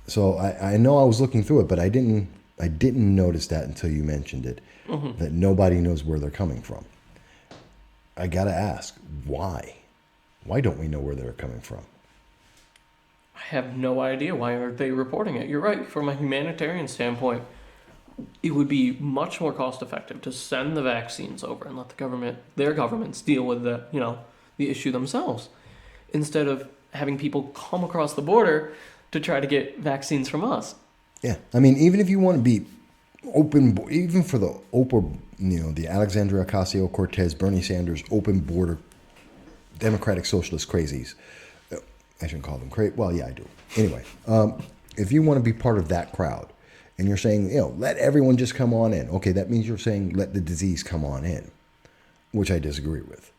So I know I was looking through it, but I didn't notice that until you mentioned it, mm-hmm. that nobody knows where they're coming from. I got to ask, why? Why don't we know where they're coming from?
I have no idea. Why aren't they reporting it? You're right. From a humanitarian standpoint, it would be much more cost effective to send the vaccines over and let their governments deal with the issue themselves, instead of having people come across the border to try to get vaccines from us.
Yeah. I mean, even if you want to be open, even for the Alexandria Ocasio-Cortez, Bernie Sanders, open border, Democratic Socialist crazies. I shouldn't call them crazy. Well, yeah, I do. Anyway, if you want to be part of that crowd and you're saying, let everyone just come on in. Okay, that means you're saying let the disease come on in, which I disagree with.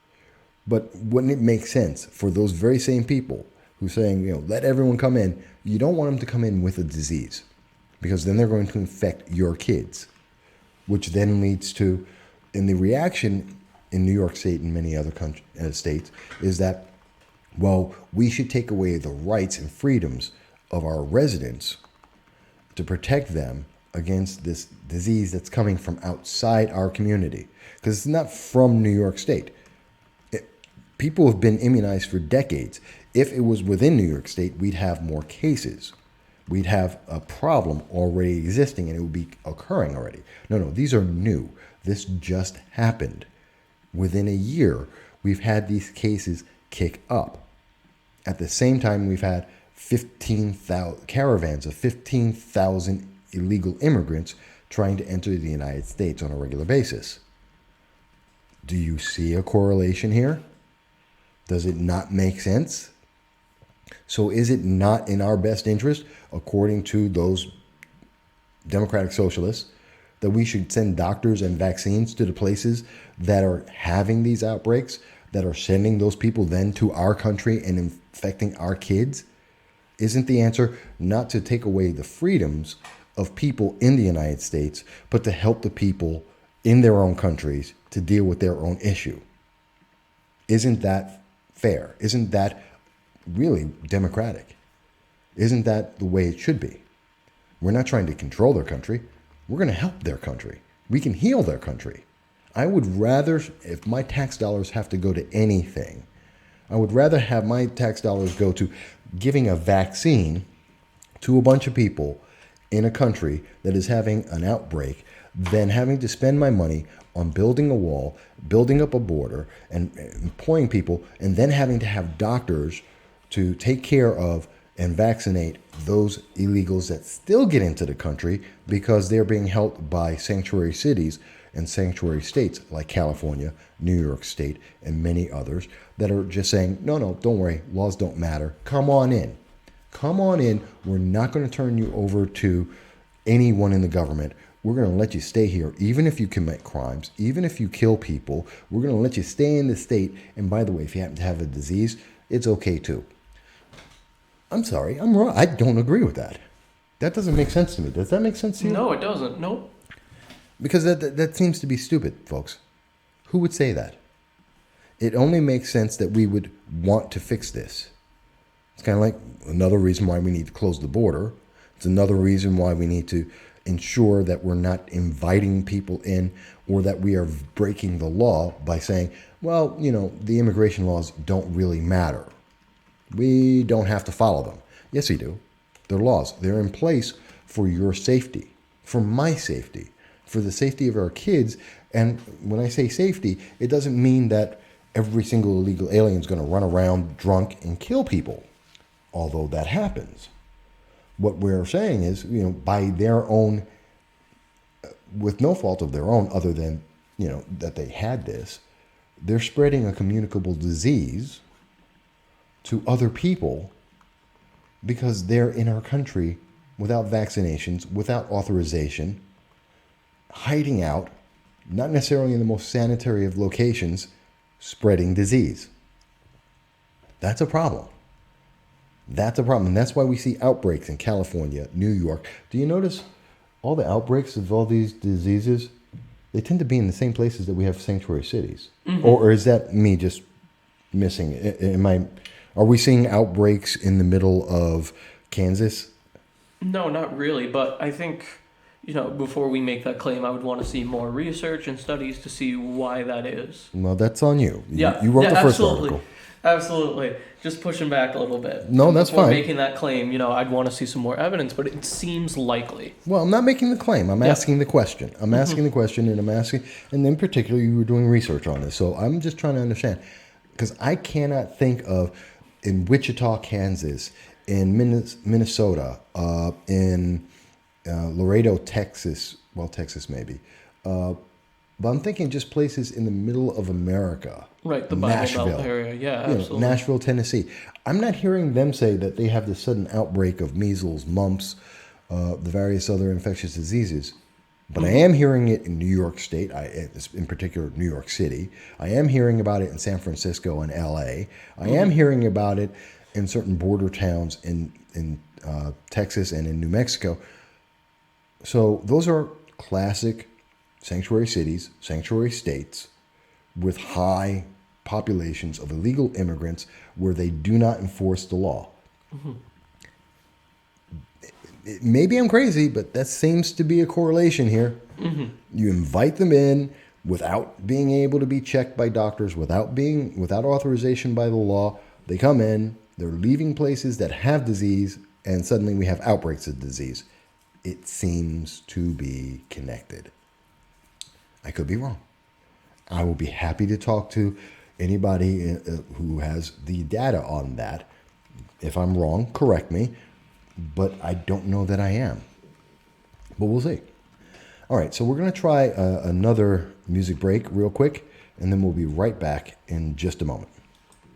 But wouldn't it make sense for those very same people who are saying, let everyone come in, you don't want them to come in with a disease because then they're going to infect your kids, which then leads to, and the reaction in New York State and many other states is that, well, we should take away the rights and freedoms of our residents to protect them against this disease that's coming from outside our community. Because it's not from New York State. People have been immunized for decades. If it was within New York State, we'd have more cases. We'd have a problem already existing and it would be occurring already. No, these are new. This just happened. Within a year, we've had these cases kick up. At the same time, we've had 15,000 caravans of 15,000 illegal immigrants trying to enter the United States on a regular basis. Do you see a correlation here? Does it not make sense? So is it not in our best interest, according to those Democratic Socialists, that we should send doctors and vaccines to the places that are having these outbreaks, that are sending those people then to our country and infecting our kids? Isn't the answer not to take away the freedoms of people in the United States, but to help the people in their own countries to deal with their own issue? Isn't that fair? Isn't that really democratic? Isn't that the way it should be? We're not trying to control their country. We're going to help their country. We can heal their country. I would rather, if my tax dollars have to go to anything, I would rather have my tax dollars go to giving a vaccine to a bunch of people in a country that is having an outbreak than having to spend my money on building a wall, building up a border, and employing people, and then having to have doctors to take care of and vaccinate those illegals that still get into the country because they're being helped by sanctuary cities and sanctuary states like California, New York State, and many others that are just saying, no, don't worry, laws don't matter. Come on in. Come on in. We're not going to turn you over to anyone in the government. We're going to let you stay here, even if you commit crimes, even if you kill people. We're going to let you stay in the state. And by the way, if you happen to have a disease, it's okay too. I'm sorry, I'm wrong. I don't agree with that. That doesn't make sense to me. Does that make sense to you?
No, it doesn't. Nope.
Because that seems to be stupid, folks. Who would say that? It only makes sense that we would want to fix this. It's kind of like another reason why we need to close the border. It's another reason why we need to ensure that we're not inviting people in or that we are breaking the law by saying, well, the immigration laws don't really matter. We don't have to follow them. Yes, we do. They're laws. They're in place for your safety, for my safety, for the safety of our kids. And when I say safety, it doesn't mean that every single illegal alien is going to run around drunk and kill people, although that happens. What we're saying is, by their own, with no fault of their own, other than, that they had this, they're spreading a communicable disease to other people because they're in our country without vaccinations, without authorization, hiding out, not necessarily in the most sanitary of locations, spreading disease. That's a problem. That's a problem. And that's why we see outbreaks in California, New York. Do you notice all the outbreaks of all these diseases? They tend to be in the same places that we have sanctuary cities. Mm-hmm. Or is that me just missing? Are we seeing outbreaks in the middle of Kansas?
No, not really. But I think, before we make that claim, I would want to see more research and studies to see why that is.
Well, that's on you.
Yeah,
you wrote the first
absolutely.
article.
Absolutely. Just pushing back a little bit.
No, that's
Before
fine.
Making that claim, I'd want to see some more evidence, but it seems likely.
Well, I'm not making the claim. I'm asking the question. I'm asking the question, and and in particular, you were doing research on this. So I'm just trying to understand, because I cannot think of, in Wichita, Kansas, in Minnesota, in Laredo, Texas, Texas maybe, but I'm thinking just places in the middle of America.
Right, the Bible Belt area, yeah, absolutely.
Nashville, Tennessee. I'm not hearing them say that they have this sudden outbreak of measles, mumps, the various other infectious diseases. But I am hearing it in New York State, in particular New York City. I am hearing about it in San Francisco and L.A. I am hearing about it in certain border towns in Texas and in New Mexico. So those are classic sanctuary cities, sanctuary states with high populations of illegal immigrants where they do not enforce the law. Mm-hmm. Maybe I'm crazy, but that seems to be a correlation here. Mm-hmm. You invite them in without being able to be checked by doctors, without authorization by the law. They come in, they're leaving places that have disease, and suddenly we have outbreaks of disease. It seems to be connected. I could be wrong. I will be happy to talk to anybody who has the data on that. If I'm wrong, correct me. But I don't know that I am. But we'll see. All right, so we're going to try another music break real quick, and then we'll be right back in just a moment.